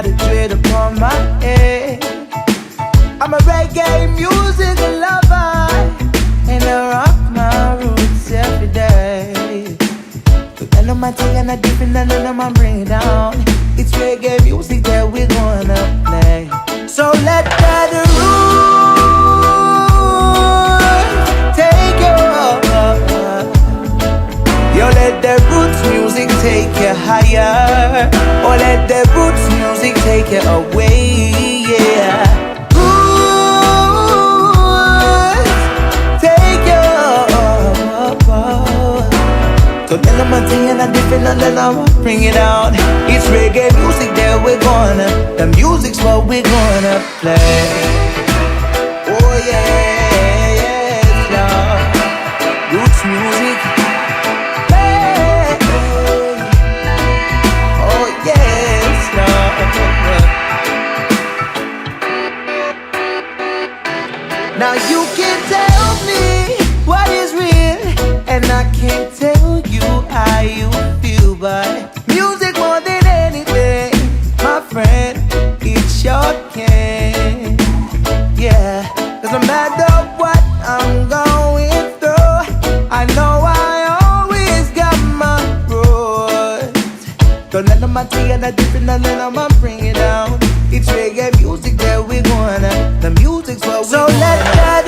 got a dread upon my head. I'm a reggae music lover, and I rock my roots every day. But none of my tea and a different, none of my bring it down. It's reggae music that we're gonna play. So let that root take you over. Yo, let the roots music take you higher, or let the roots music take you away, yeah. So then I'm a thing and a different and then I'ma bring it out. It's reggae music that we're gonna, the music's what we're gonna play. Oh yeah, yes, love. Roots music. Hey, oh yes, love. Now you can tell me what is real, and I can't tell you how you feel, but music more than anything, my friend, it sure can. Yeah, 'cause no matter what I'm going through, I know I always got my roots. Don't let them tea and a different, and then I'ma bring it down. It's reggae music that we're gonna, the music's what we're gonna. So let that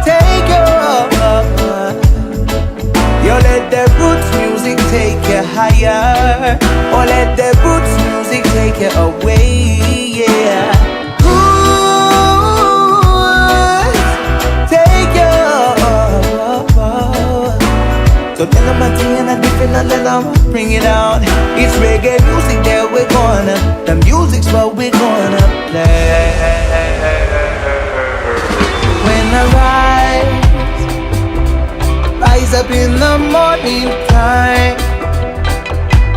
take you over. Yo, let the roots music take you higher, or let the roots music take you away, yeah. Roots take you over. So then I'm a thing and a different, and then I'ma bring it out. It's reggae music that we're gonna, the music's what we're gonna play. When I rise up in the morning time,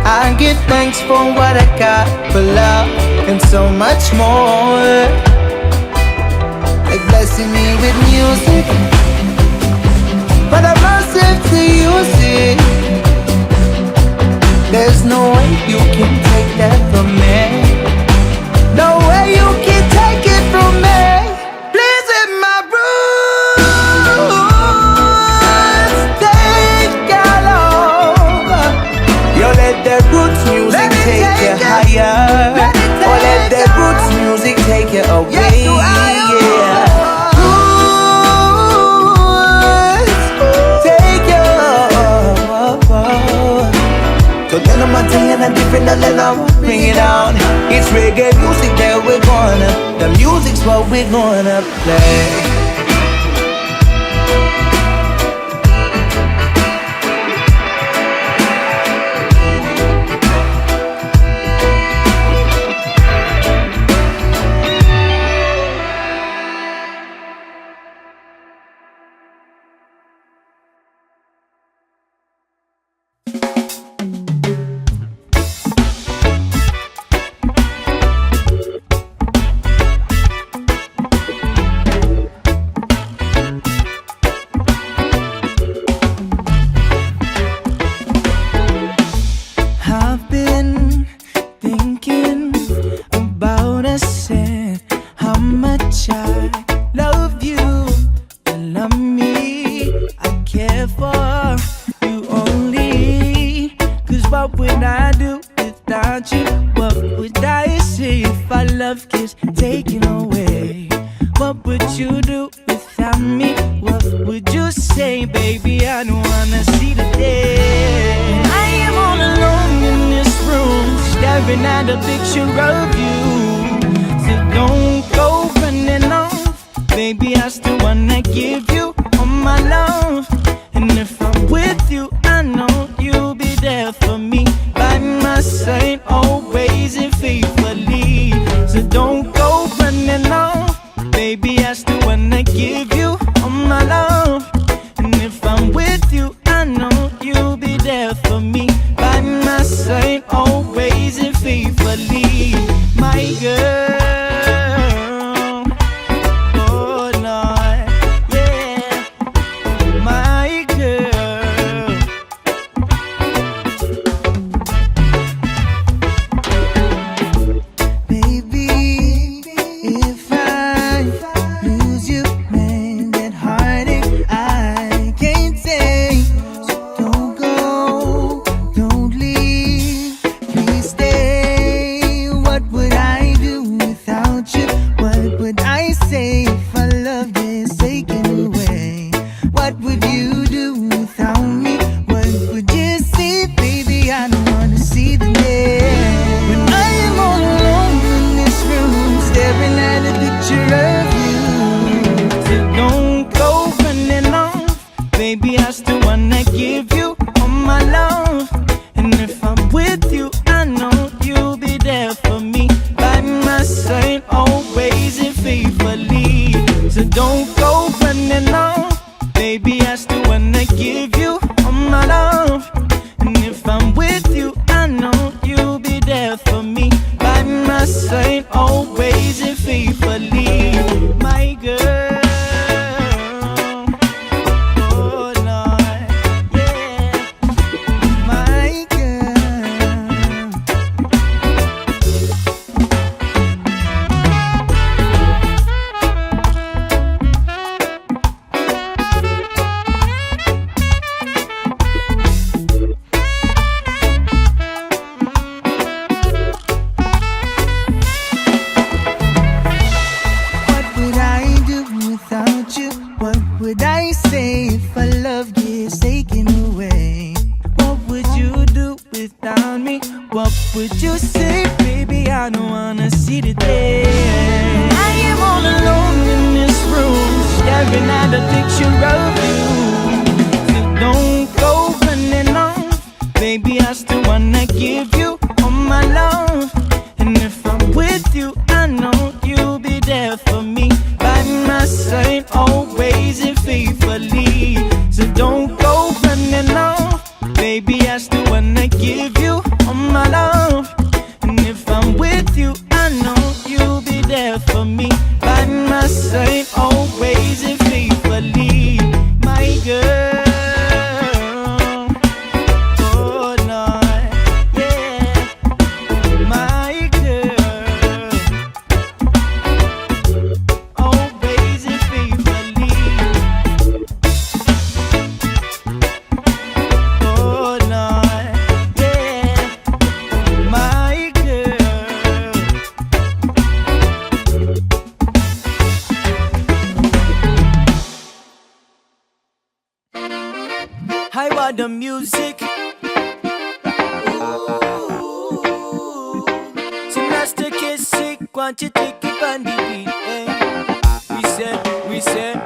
I give thanks for what I got, for love and so much more. Like blessing me with music, but I must have to use it. There's no way you can take that from me. No way you can take it from me. Take you higher, or let the roots music take you away, yeah. Roots take you over. So then I'm a thing and a different, and then I'ma bring it down. It's reggae music that we're gonna, the music's what we're gonna play. without me. What would you say, baby? I don't wanna see the day I am all alone in this room, staring at a picture of you. So don't go running off, baby, I still wanna give you all my love. And if I'm with you, I know you'll be there for me, by my side, always and faithfully. So don't go running off, baby, I still wanna give you all my love. And if I'm with you, I know you'll be there for me, by my side, always and faithfully. My girl, oh Lord, yeah, my girl, always and faithfully. Oh Lord, yeah, my girl. I want the music. So Master Kiss sick, want you take it on the beat, eh? We said,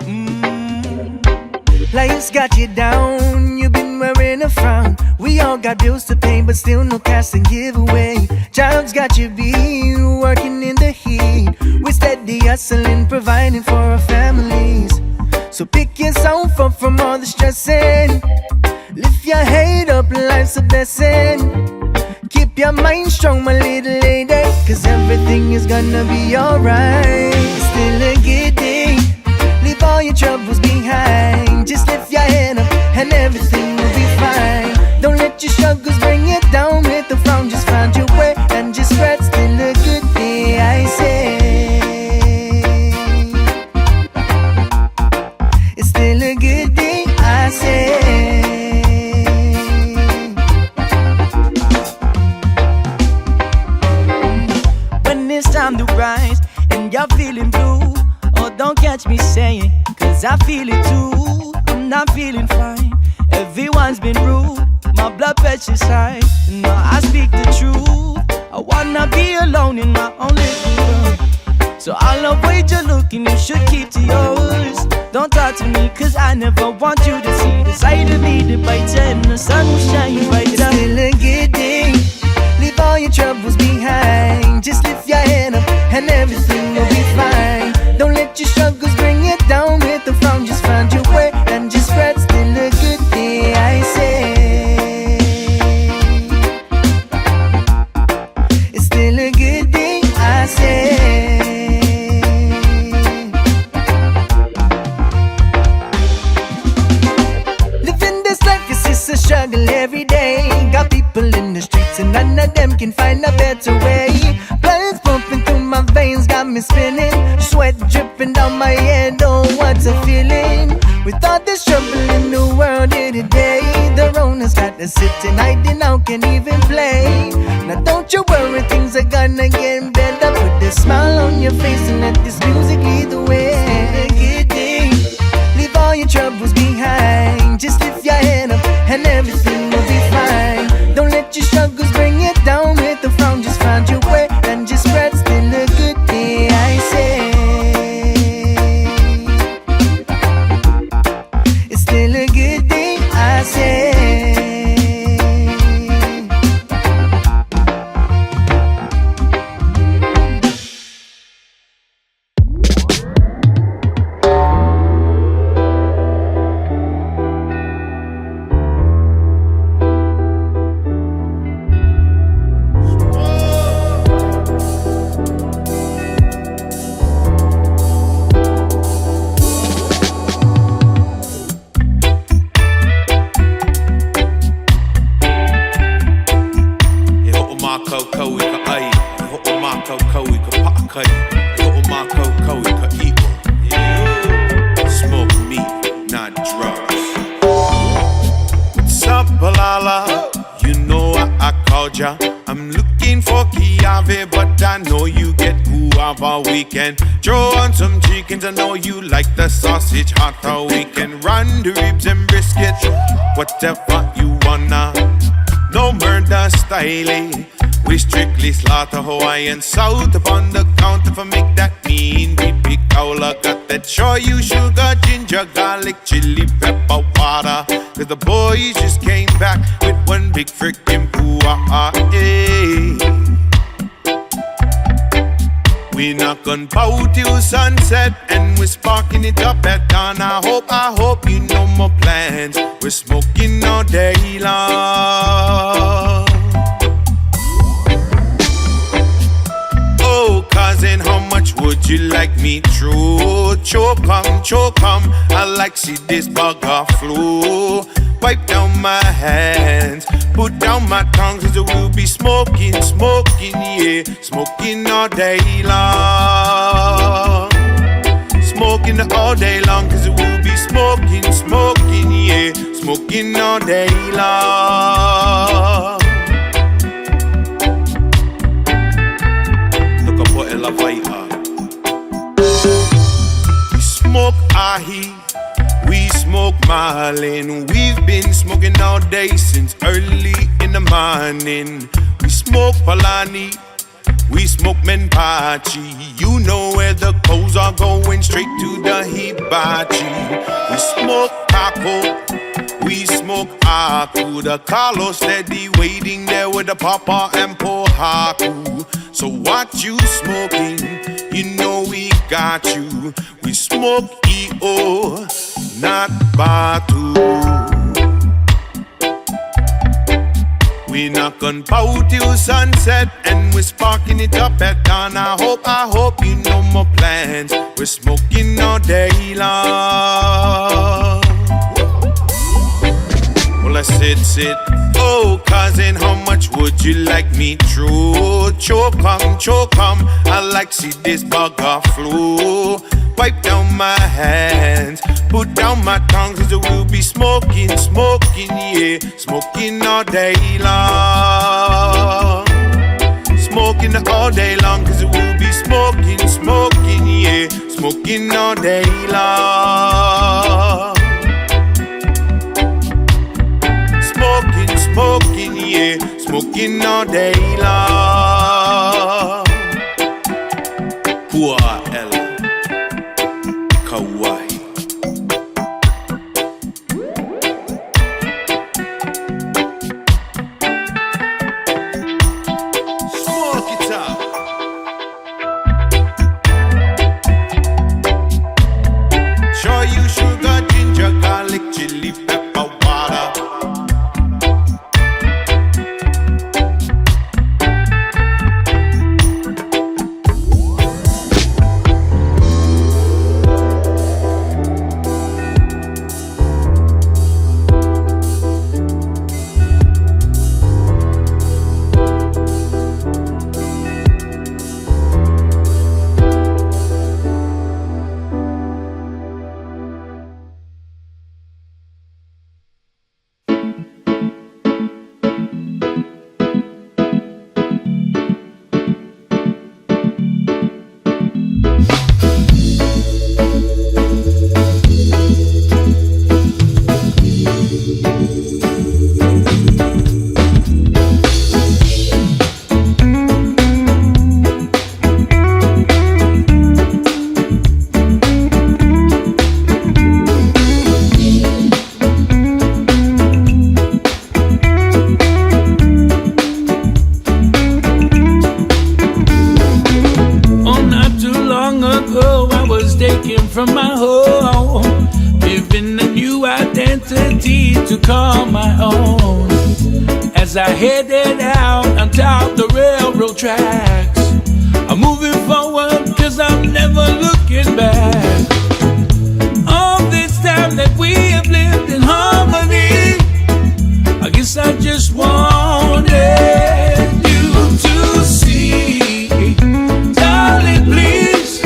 Life's got you down, you've been wearing a frown. We all got bills to pay, but still no cash to give away. Jobs got you beat, working in the heat. We're steady hustling, providing for our families. So pick yourself up from all the stressing. Lift your head up, life's a blessing. Keep your mind strong, my little lady, cause everything is gonna be alright. It's still a good day, leave all your troubles behind. Just lift your head up and everything will be fine. Don't let your struggles bring you down with the frown. Just find your way and just spread. Still a good day, I say. It's still a good day, I say. When it's time to rise and you're feeling blue, oh, don't catch me saying, cause I feel it too. I'm not feeling fine, everyone's been rude. My blood pressure's high, no, I speak the truth. I wanna be alone in my own little world. So I'll avoid your look and you should keep to yours. Don't talk to me cause I never want you to see the side of me, the brighter and the sun will shine brighter. It's still a good day, leave all your troubles behind. Just lift your head up and everything will be fine. Don't let your struggles bring you down with the frown. Just find your way and just spread. Still a good day, I say. It's still a good day, I say. Living this life is just a struggle every day. Got people in the streets and none of them can find a better way. Blood's pumping through my veins, got me spinning. Sweat dripping down my head, oh what a feeling. With all this trouble in the world here today, the Rona's got us sitting, hiding now, can't even play. Now don't you worry, things are gonna get better. Put a smile on your face and let this music lead the way. Still a good day, leave all your troubles behind. Just lift your head up and everything will be fine. Don't let your struggles bring you down with the frown. Just find your way and just spread. Still a good day, I say. It's still a good day, I say. I'm looking for Kiave, but I know you get guava. We can throw on some chickens. I know you like the sausage hotter. We can run the ribs and brisket, whatever you wanna. no murder style. We strictly slaughter Hawaiian South upon the count. If I make that mean, we pick Kaula, got that show you sugar, ginger, garlic, chili, pepper, water. Cause the boys just came back with one big frickin' poo-ah, We knock on pow till sunset and we're sparking it up at dawn. I hope you know my plans. We're smoking all day long. Oh, cousin, how much would you like me through? Choke 'em, I like see this bugger flow. Wipe down my hands, put down my tongue, cause we'll be smoking, yeah. Smoking all day long. Smoking all day long, cause we'll be smoking, yeah. Smoking all day long. Look up what La Watah. We smoke ahi, we smoke marlin. We've been smoking all day since early in the morning. We smoke palani, we smoke menpachi. You know where the coals are going, straight to the hibachi. We smoke taco, we smoke aku. The Carlos steady waiting there with the papa and pohaku. So what you smoking? You know we got you. We smoke EO, not Batu. We knock on pow till sunset and we're sparking it up at dawn. I hope you know my plans. We're smoking all day long. Well, I sit. Oh, cousin, how much would you like me through? Choke 'em, I like see this bugger flow. Wipe down my hands, put down my tongue, cause we'll be smoking, yeah. Smoking all day long. Smoking all day long, cause we'll be smoking, yeah. Smoking all day long. Smoking, yeah. Smoking all day long. Poor Ella Kauai. Smoke it up. Show you sugar, ginger, garlic, chili, pepper, water. From my home, living a new identity to call my own. As I headed out on top the railroad tracks, I'm moving forward cause I'm never looking back. All this time that we have lived in harmony, I guess I just wanted you to see. Darling, please,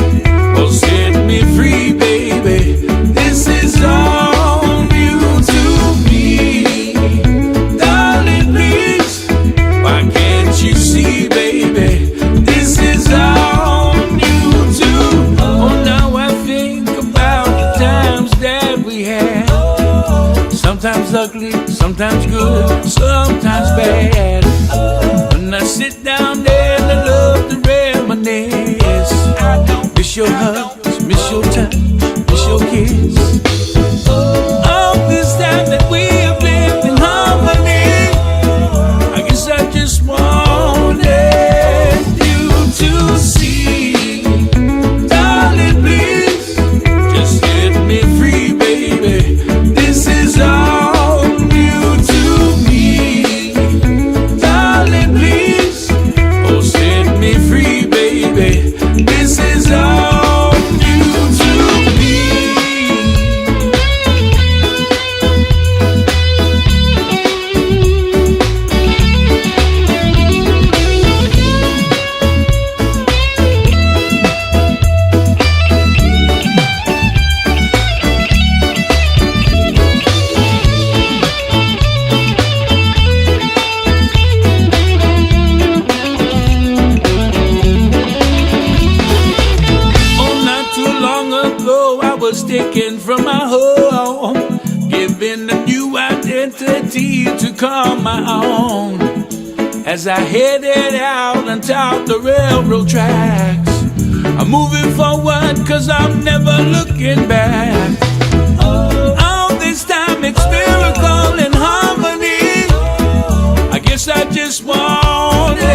oh, set me free, baby. This is all new to me. Darling, please, why can't you see, baby? This is all new to taken from my home, given a new identity to call my own. As I headed out on top the railroad tracks, I'm moving forward cause I'm never looking back. All this time it's miracle and harmony. I guess I just wanted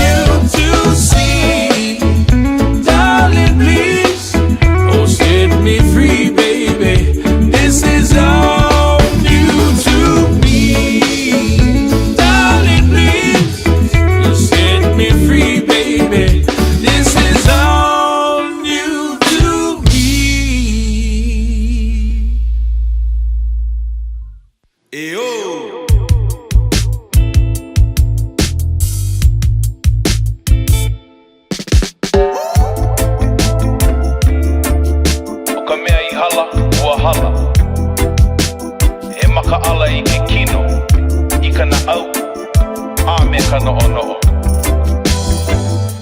you to see. Darling, please, oh, set me free, baby. This is all new to me. Darling, please, you set me free, baby. This is all new to me. Eyo. Okamea I hala, ua hala. E maka ala I ke kino, I kana au, a me kana ono.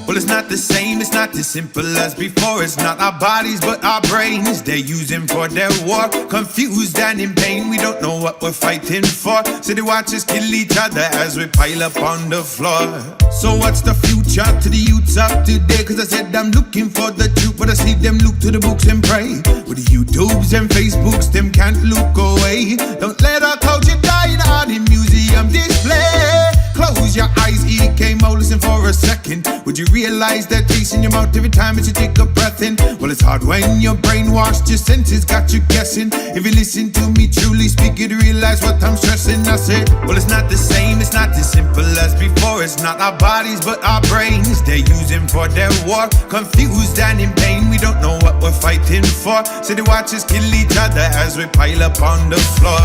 Well, it's not the same, it's not as simple as before. It's not our bodies, but our brains. They're using for their war. Confused and in pain, we don't know what we're fighting for. So they watch us kill each other as we pile up on the floor. So what's the future to the youths of today? Cause I said I'm looking for the truth, but I see them look to the books and pray. With the YouTubes and Facebooks, them can't look away. Don't let our culture die in art and museum display. Close your eyes, EK Mo, listen for a second. Would you realize that taste in your mouth every time that you take a breath in? Well, it's hard when you're brainwashed, your senses got you guessing. If you listen to me truly speak, you'd realize what I'm stressing. I said, well, it's not the same, it's not as simple as before. It's not our bodies, but our brains. They're using for their war. Confused and in pain, we don't know what we're fighting for. So they watch us kill each other as we pile up on the floor.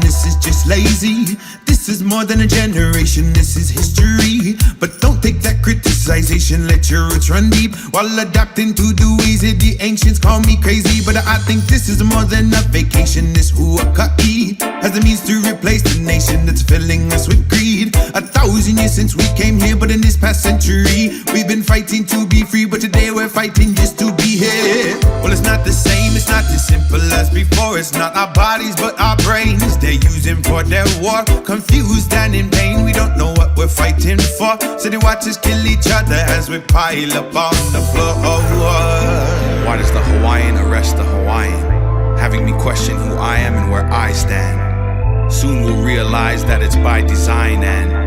This is just lazy. This is more than a generation, this is history. But don't take that criticization, let your roots run deep while adapting to the ways of the ancients. Call me crazy, but I think this is more than a vacation. This huaka'i has a means to replace the nation that's filling us with greed. 1,000 years since we came here, but in this past century we've been fighting to be free, but today we're fighting just to be here. Well, it's not the same, it's not as simple as before. It's not our bodies, but our brains. They're using for their war. Confused and in pain, we don't know what we're fighting for. So they watch us kill each other as we pile up on the floor. Why does the Hawaiian arrest the Hawaiian, having me question who I am and where I stand? Soon we'll realize that it's by design, and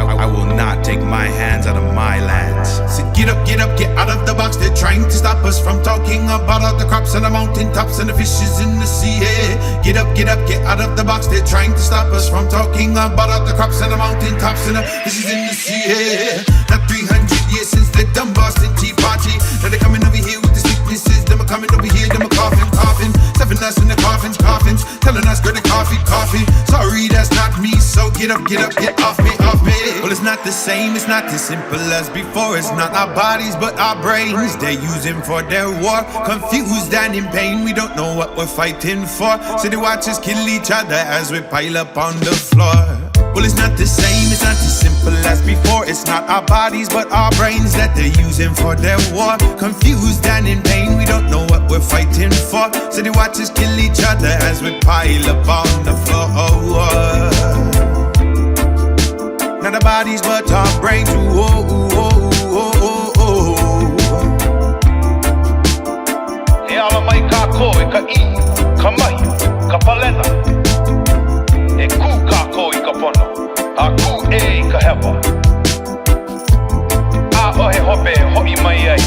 I will not take my hands out of my lands. So get up, get out of the box. They're trying to stop us from talking about all the crops and the mountain tops and the fishes in the sea. Yeah. Get up, get out of the box. They're trying to stop us from talking about all the crops and the mountain tops and the fishes in the sea. Yeah. Not 300 years since the dumb Boston Tea Party. Now they're coming over here with the sicknesses. Them are coming over here, them are coughing. Stuffing us in the coffins. Telling us go to coffee. Sorry, that's not me. So get up, get off me. Well, it's not the same, it's not as simple as before. It's not our bodies, but our brains. They're using for their war. Confused and in pain, we don't know what we're fighting for. So they watch us kill each other as we pile up on the floor. Well, it's not the same, it's not as simple as before. It's not our bodies, but our brains that they're using for their war. Confused and in pain, we don't know what we're fighting for. So they watch us kill each other as we pile up on the floor. Not our bodies, but our brains. E ala mai ka koe, ka I, ka mai, ka palena. E ku ka koe ka pono, a ku e ka hewa. A o he hope, hoi mai ai.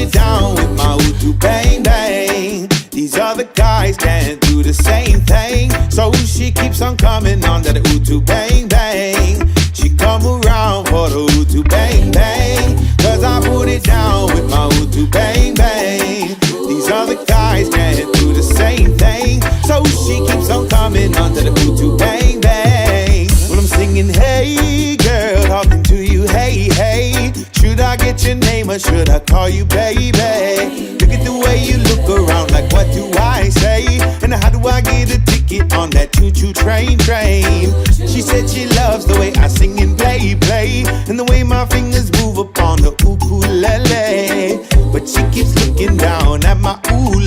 it down with my Utu bang bang. These other guys can't do the same thing, so she keeps on coming on to the Utu bang bang. She come around for the Utu bang bang, cause I put it down with my Utu bang bang. These other guys can't do the same thing, so she keeps on coming on to the Utu bang bang. When I'm singing, hey girl, talking to you, hey, hey, should I get your name or should I call you baby? Look at the way you look around, like what do I say? And how do I get a ticket on that choo-choo train? She said she loves the way I sing and play, and the way my fingers move upon the ukulele. But she keeps looking down at my ule.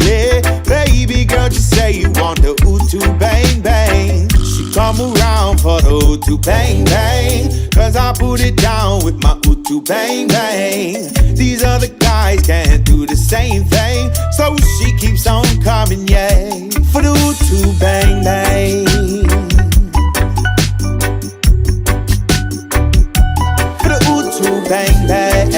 Baby girl, just say you want the Utu bang bang. She come around for the Utu bang bang, cause I put it down with my Utu bang bang. These other guys can't do the same thing, so she keeps on coming, yeah, for the Utu bang bang. For the Utu bang bang.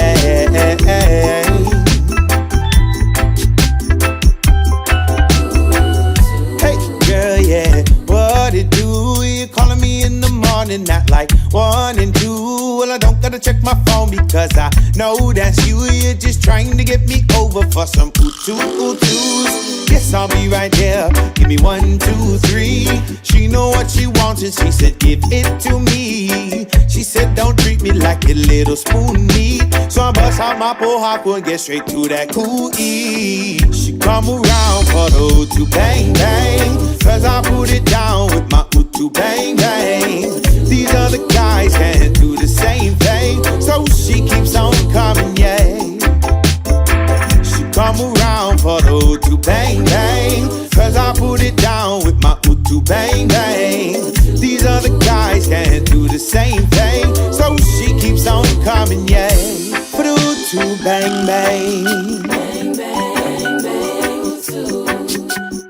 Hey girl, yeah, what it do? You calling me in the morning, not like 1 and 2. Well, I don't gotta check my phone because I know that's you. You're just trying to get me over for some Utus. Yes, I'll be right there. Give me 1, 2, 3. She know what she wants and she said give it to me. She said don't treat me like a little spoon meat. So I bust out my pohaku and get straight to that cookie. She come around for the Utu bang bang, cause I put it down with my Utu bang bang. These other guys can't do the same thing, so she keeps on coming, yeah. She come around for the Utu bang bang, cause I put it down with my Utu bang bang. These other guys can't do the same thing, so she keeps on coming, yeah, for the Utu bang bang. Bang, bang, bang, Utu,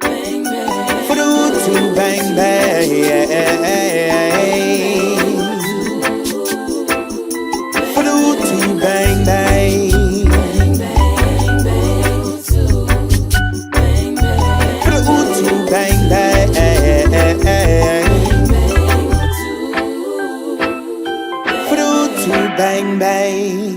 bang, bang. For the Utu bang bang, yeah. For the Utu bang bang. For the Utu bang bang. For the Utu bang bang.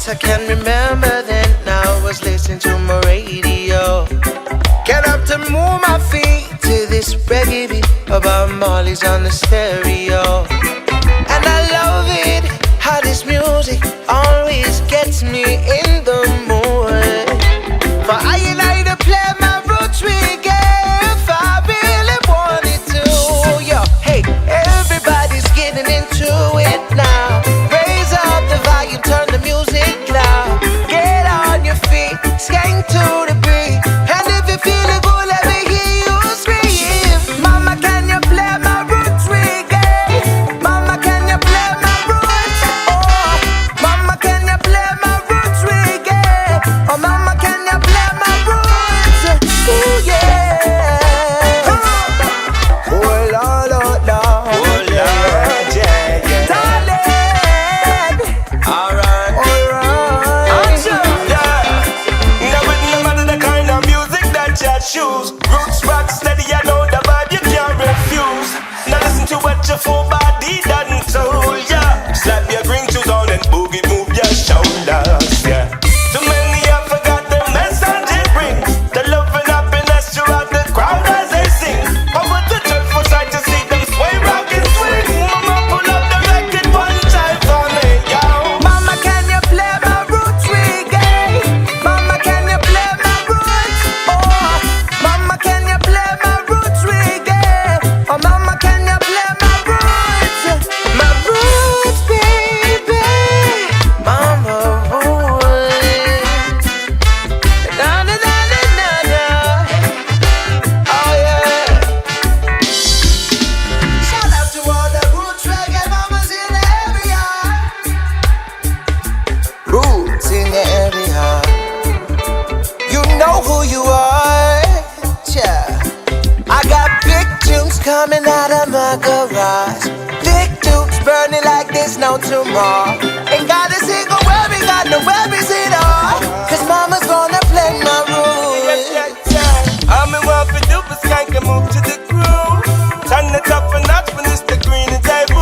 I can remember then I was listening to my radio. Get up to move my feet to this reggae beat about Molly's on the stereo. And I love it how this music always gets me in the mood. For I and I to play my roots reggae if I really wanted to. Yo, hey, everybody's getting into it now. Raise up the volume, turn the music loud. Get on your feet, skank to the beat. And if you feel it good, let me hear you scream. Mama, can you play my roots reggae? journey like there's no tomorrow. Ain't got a single worry, got no worries at all. Cause mama's gonna play my rules. I'm in what we do, but skank and move to the groove. Turn it up a notch when it's the green and table.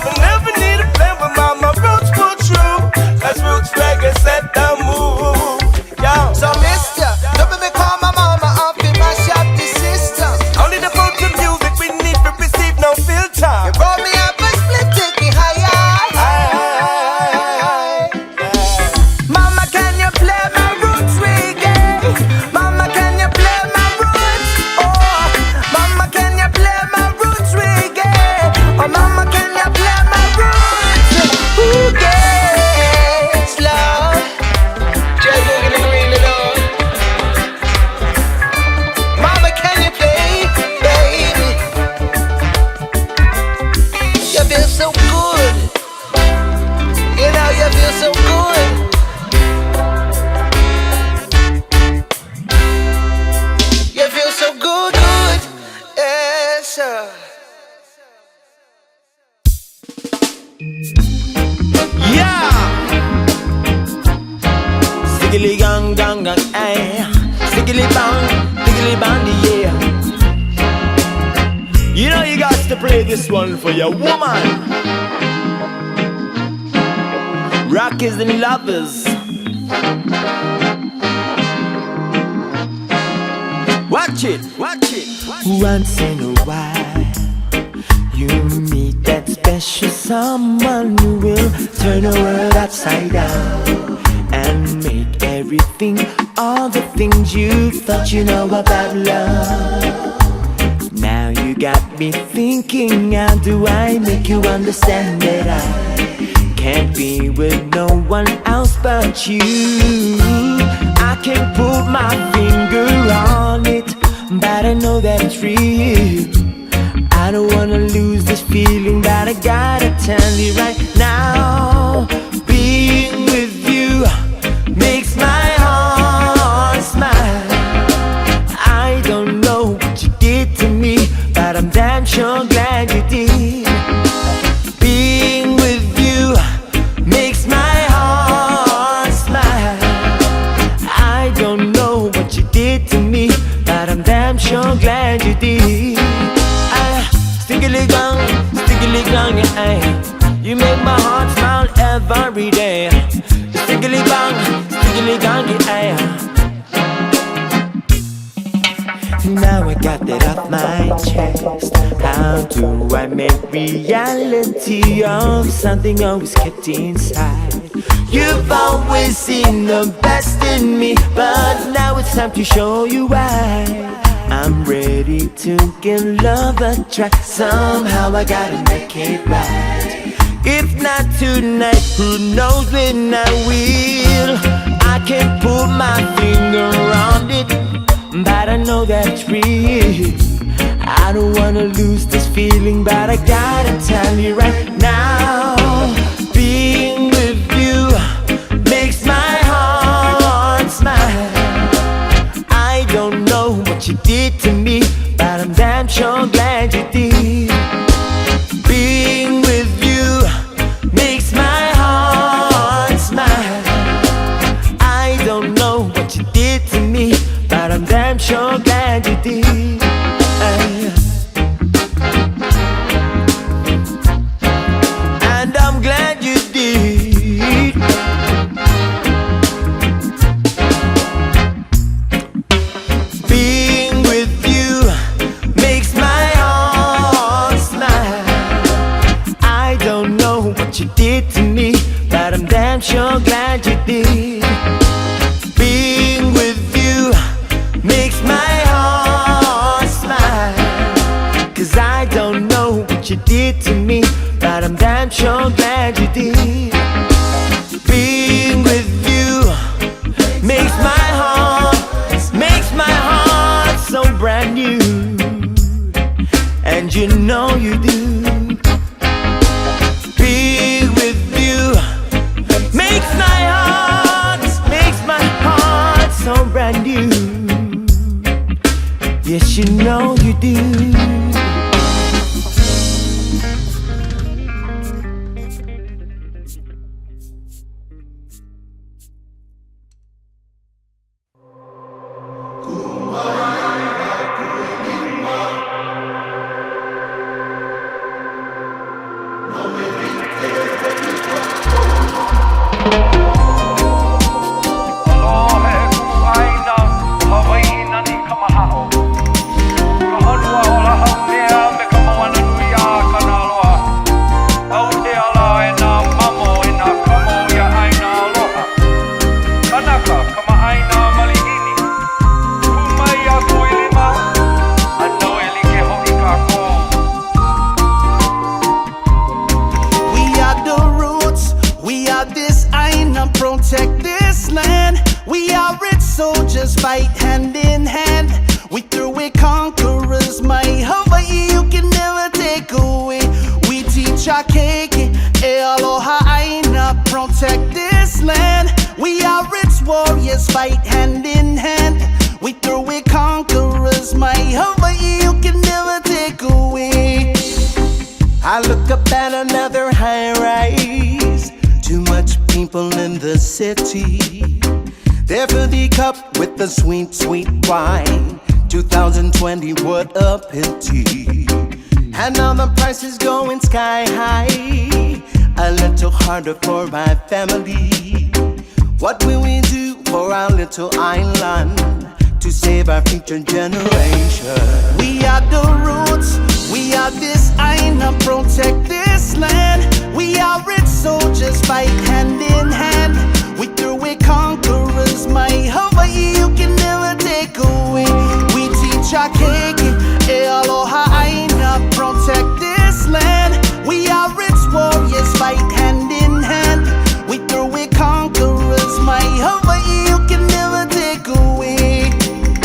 We never need a plan, but mama roots pull true. Cause roots reggae set the mood. Yo. So mister, don't be call my mama up in my shop, the system. Only the food to music we need to receive no filter. You roll me up a split, take me higher. Mama, can you play my roots reggae? Mama, can you play my roots? Oh, mama, can you play my roots reggae? Oh, mama, can you play my roots? Who gets love? Just look in the green, Lord. Mama, can you play, baby? You feel so good. You know you feel so good. You feel so good, good. Yes, sir. Yeah. Stiggly gang gang gang, ay. Stiggly bang, yeah. You know you got to play this one for your woman. Rockers and lovers. Watch it, watch it. Once in a while, you meet that special someone who will turn the world upside down and make everything, all the things you thought you know about love. Now you got me thinking, how do I make you understand that I can't be with no one else but you? I can't put my finger on it, but I know that it's real. I don't wanna lose this feeling, but I gotta tell you right now, being with you makes my heart smile. I don't know what you did to me, but I'm damn sure glad you did. Being with you makes my heart smile. I don't know what you did to me, but I'm damn sure glad you did. Stiggly gang, yeah. You make my heart smile every day. Stiggly gang, yeah. Now I got that off my chest. How do I make reality of something always kept inside? You've always seen the best in me, but now it's time to show you why. I'm ready to give love a try. Somehow I gotta make it right. If not tonight, who knows when I will. I can't put my finger on it, but I know that it's real. I don't wanna lose this feeling, but I gotta tell you right now, being with you makes my heart smile. I don't know what you did to me, but I'm damn sure glad you did. Being with you makes my heart smile. I don't know what you did to me, but I'm damn sure glad you did. And I'm glad you did. Being with you makes my heart smile. I don't know what you did to me, but I'm damn sure glad you did. Being with you makes my heart smile. Cause I don't know what you did to me, but I'm damn sure glad you did. Being with you makes my heart so brand new. And you know you do. Being with you makes my heart so brand new. Yes, you know you do. Protect this land. We are rich soldiers, fight hand in hand. We through it conquerors, my Hawaii you can never take away. We teach our cake, aloha aina. Protect this land. We are rich warriors, fight hand in hand. We through it conquerors, my Hawaii you can never take away. I look up at another high rise. Too much people in the city. There for the cup with the sweet, sweet wine. 2020, what a pity. And now the price is going sky high. A little harder for my family. What will we do for our little island to save our future generation? We are the roots. We are this island. Protect this land. We are rich soldiers, fight hand in hand. We through it conquerors, my Hawaii you can never take away. We teach our cake, aloha aina. Protect this land. We are rich warriors, fight hand in hand. We through it conquerors, my Hawaii you can never take away.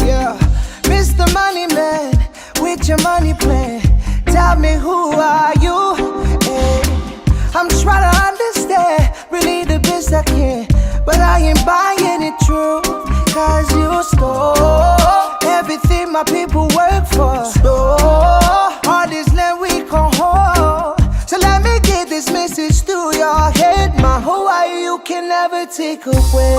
Yeah, Mr. Money Man, with your money plan, tell me who are you? Hey. I'm trying to understand, really the best I can, but I ain't buying it true. Cause you stole everything my people work for. Stole all this land we can hold. So let me get this message through your head. My Hawaii you can never take away.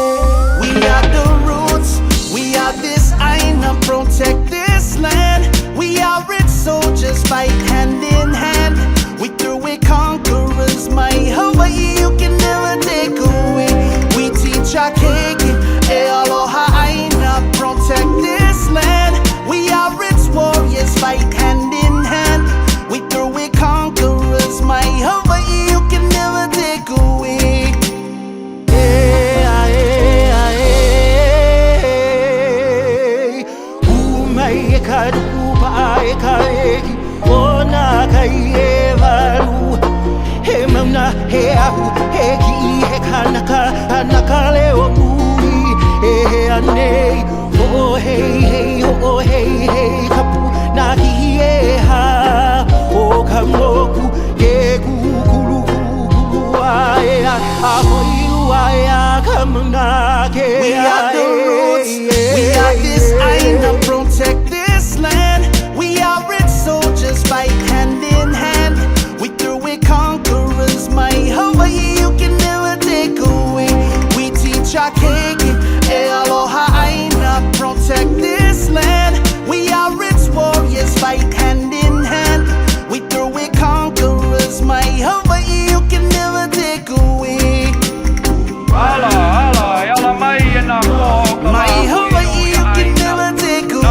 We are the roots. We are this island. Protect this land. We are rich soldiers, fight hand in hand. We through it conquerors, my Hawaii you can never take away. We teach our cake, aloha aina. Protect this land. We are rich warriors, fight hand in hand. We through it conquerors, my Hawaii you can never take away. Ona kai valu he mamna he ahu he ki he kanaka anaka leo nui he ane oh hey oh hey kapu na ki e ha o kamoku ke kukulu ai a hoi ai kamna ke. We are the roots. We are this island. Protect this land. We are rich soldiers, fight hand in hand. We through it conquerors, my Hawaii you can never take away. We teach our cake, aloha aina. Protect this land. We are rich warriors, fight hand in hand. We through it conquerors, my Hawaii you can never take away. My Hawaii you can never take away.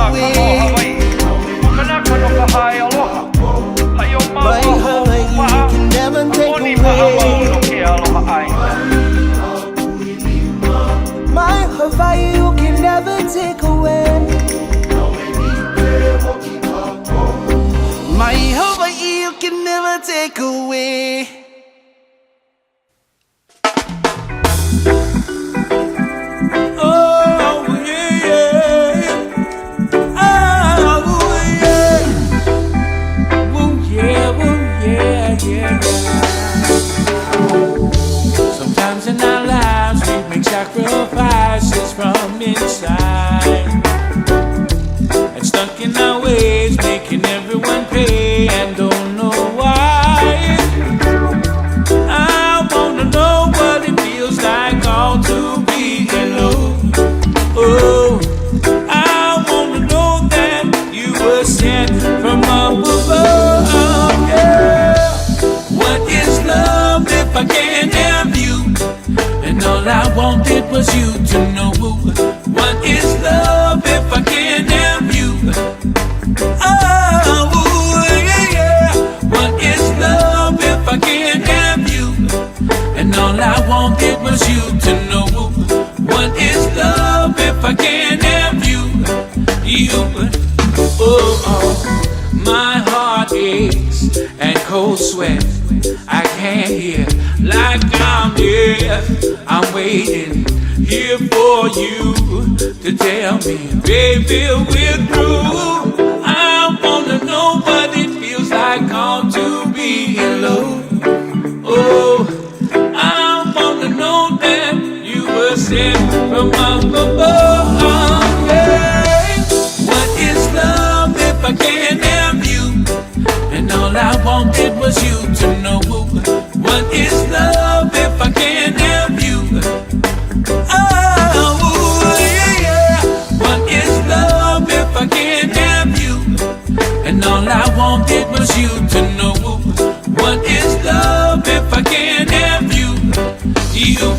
all I wanted was you to know what is love if I can't have you. Oh, yeah, yeah. What is love if I can't have you? And all I wanted was you to know what is love if I can't have you. You, my heart aches and cold sweat. I can't hear like I'm deaf. I'm waiting here for you to tell me, baby, we're through. I wanna know what it feels like to be alone. Oh, I wanna know that you were sent from up above. Yeah. What is love if I can't have you? And all I wanted was you to know what is love if I can't have you. Oh, yeah, yeah. What is love if I can't have you? And all I wanted was you to know what is love if I can't have you. You.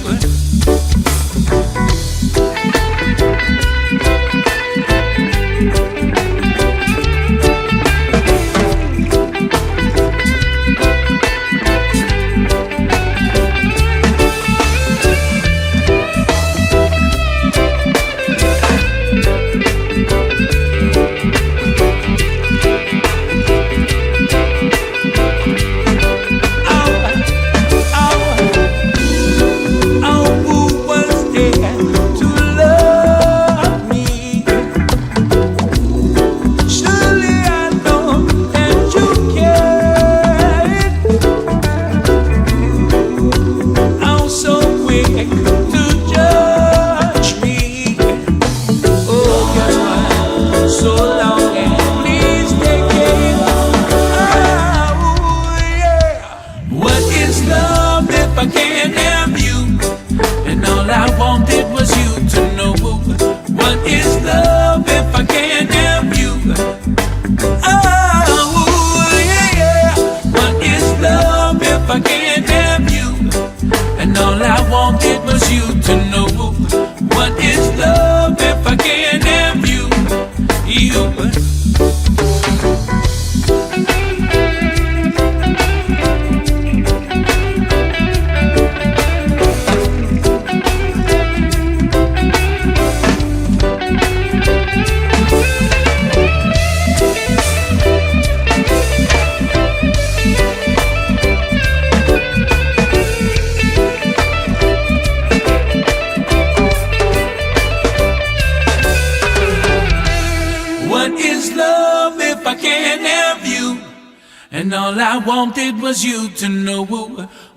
Was you to know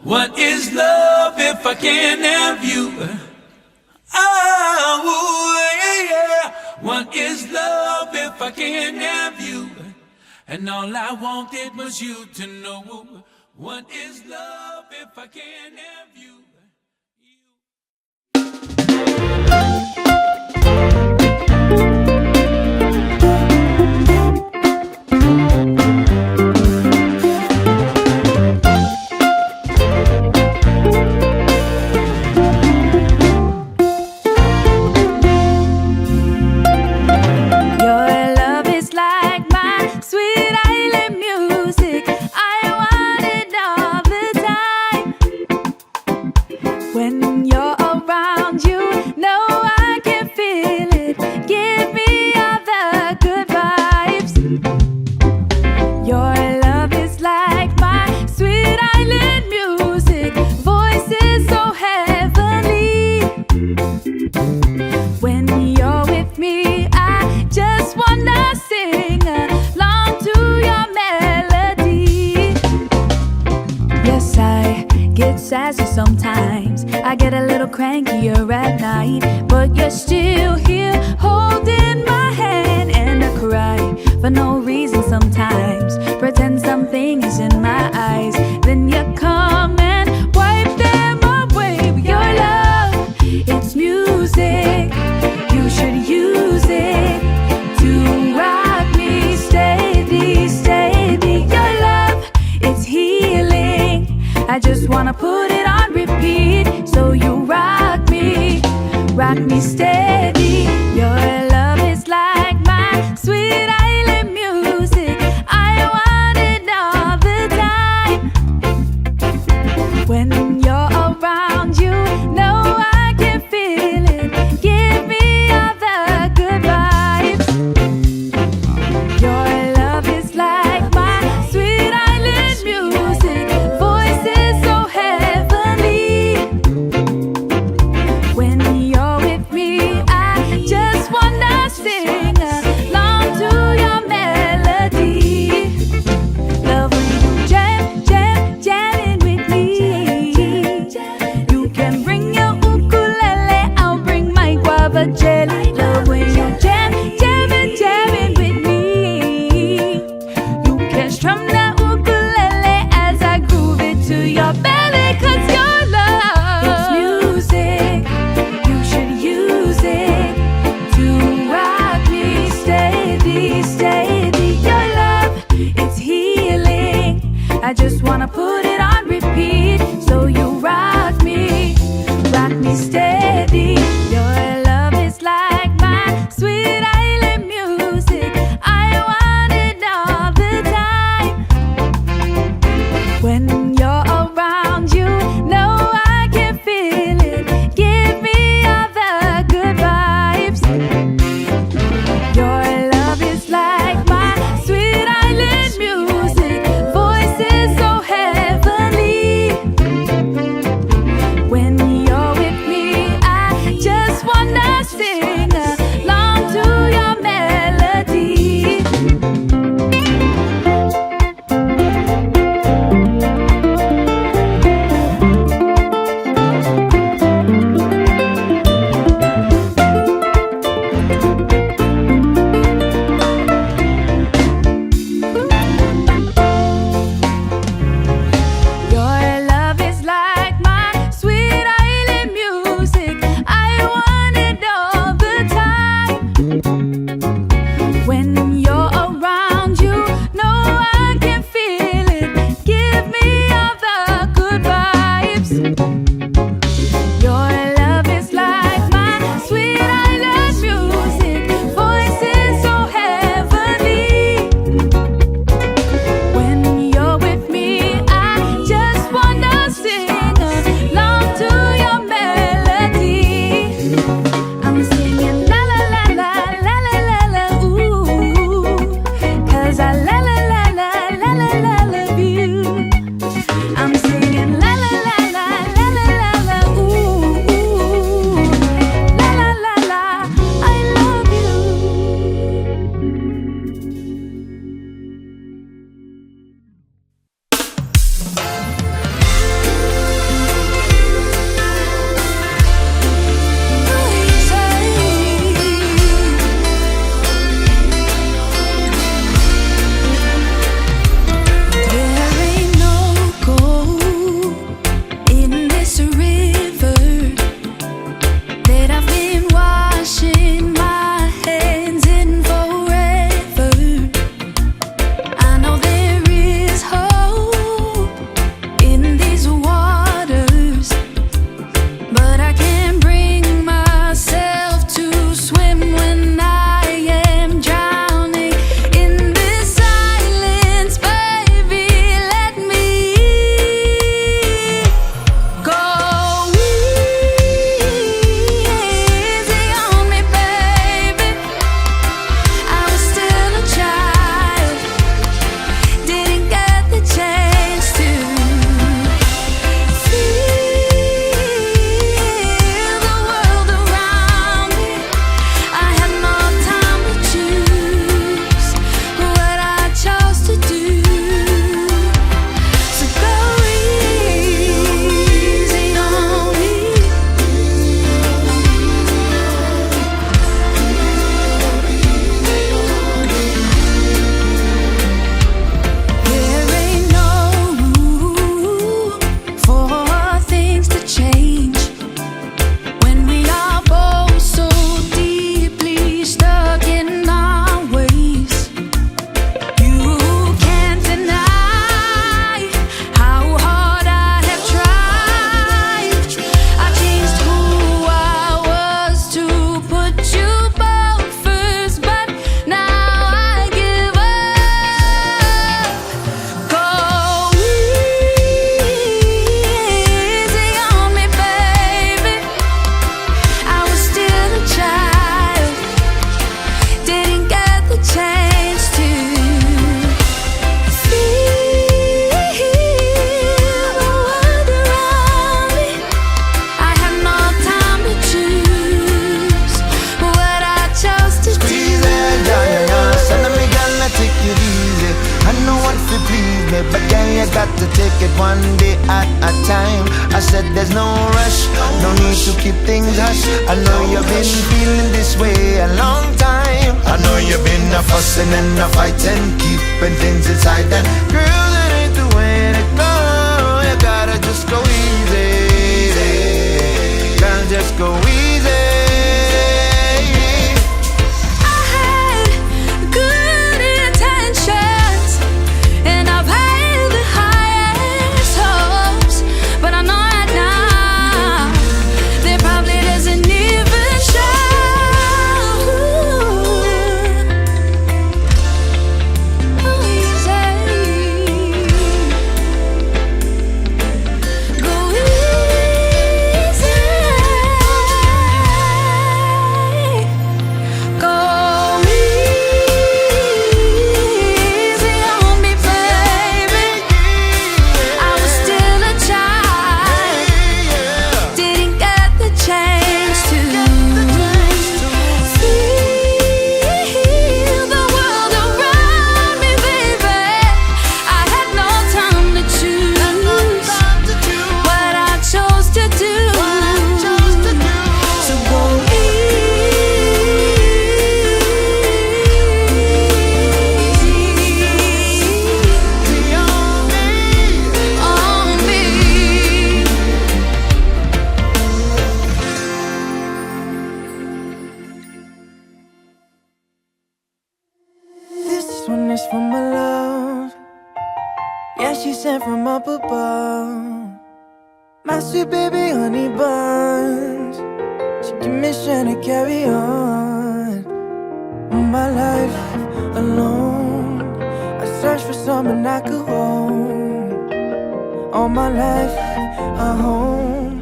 what is love if I can't have you? Oh, yeah, yeah. What is love if I can't have you? And all I wanted was you to know what is love if I can't have you? Sometimes I get a little crankier at night, but you're still here holding my hand, and I cry for no reason sometimes. Pretend something is in my eyes, then you come and wipe them away. Your love, it's music. You should use it to rock me steady, steady. Your love, it's healing. I just wanna put it on repeat, so you rock rock me steady. Your love is like my sweet island music. I want it all the time. When you're around, you know I can feel it. Give me all the good vibes. Your love is like my sweet island music. Voices so heavenly. When you're with me, I just wanna sing along to your melody. Love when you jam, jam, jamming with me. I said there's no rush, no need to keep things hush. I know you've been feeling this way a long time. I know you've been a fussing and a fighting, keeping things inside. And girl, that ain't the way to go. You gotta just go easy. Girl, just go easy. I had good intentions, and I've had the highest hopes, but I know right now that probably doesn't even show. Oh, easy. Go easy. Go easy on me, baby. I was still a child, didn't get the chance to feel the world around me, baby. I had no time to choose what I chose to do. So go easy on me. This one is for my love. Yeah, she sent from up above. My sweet baby honey buns. She give me strength to carry on. My life alone, I search for someone I could hold. All my life a home.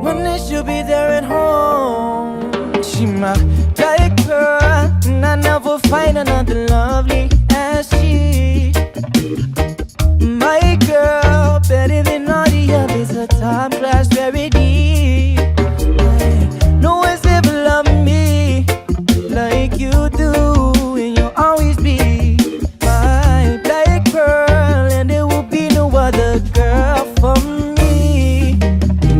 One day she'll be there at home. She my type girl, and I never find another lovely as she. My girl, better than all the others, a top class rarity. No one's ever loved me like you do, and you'll always be my black girl, and there will be no other girl for me.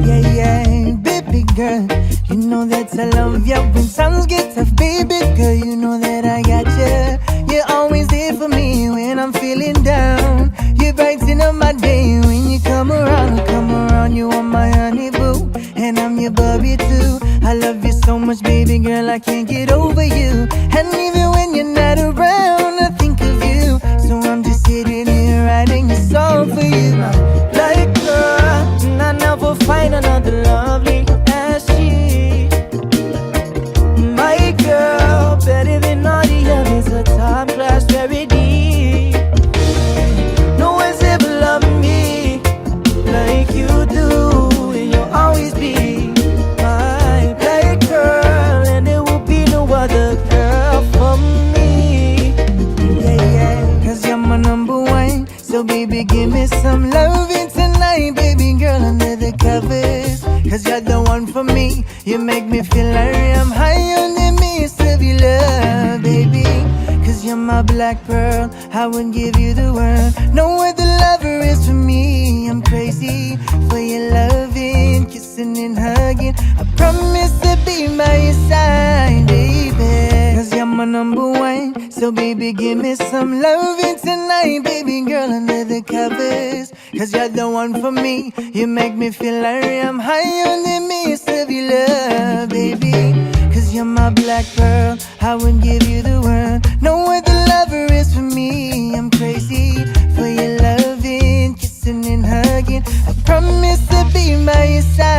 Yeah, yeah, baby girl, you know that I love you when times get tough, baby girl. You know that I got you. You're always there for me when I'm feeling down. You brighten up my day when you come around. You are my honey boo, and I'm your Bobby too. I love you so much, baby girl, I can't get over you. And even when you're not around, I think of you. So I'm just sitting here writing a song for you. Like girl, and I never find another lovely as she. My girl, better than all the others, a top class rarity. No one's ever loved me like you do, and you'll always be my black girl, and there will be no other girl for me. Yeah, yeah, 'cause you're my number one. So baby, give me some loving tonight, baby girl, under the covers. 'Cause you're the one for me. You make me feel like I'm high on the mist of your love, baby. 'Cause you're my black pearl, I would give you the world. No other lover is for me. I'm crazy for your loving, kissing and hugging. I promise to be by your side, baby. 'Cause you're my number one. So baby, give me some loving tonight, baby girl, under the covers. 'Cause you're the one for me. You make me feel like I'm high on the mist of your love, baby. 'Cause you're my black pearl, I would give you the world. No other lover is for me. I'm crazy for your loving, kissing and hugging. I promise to be by your side.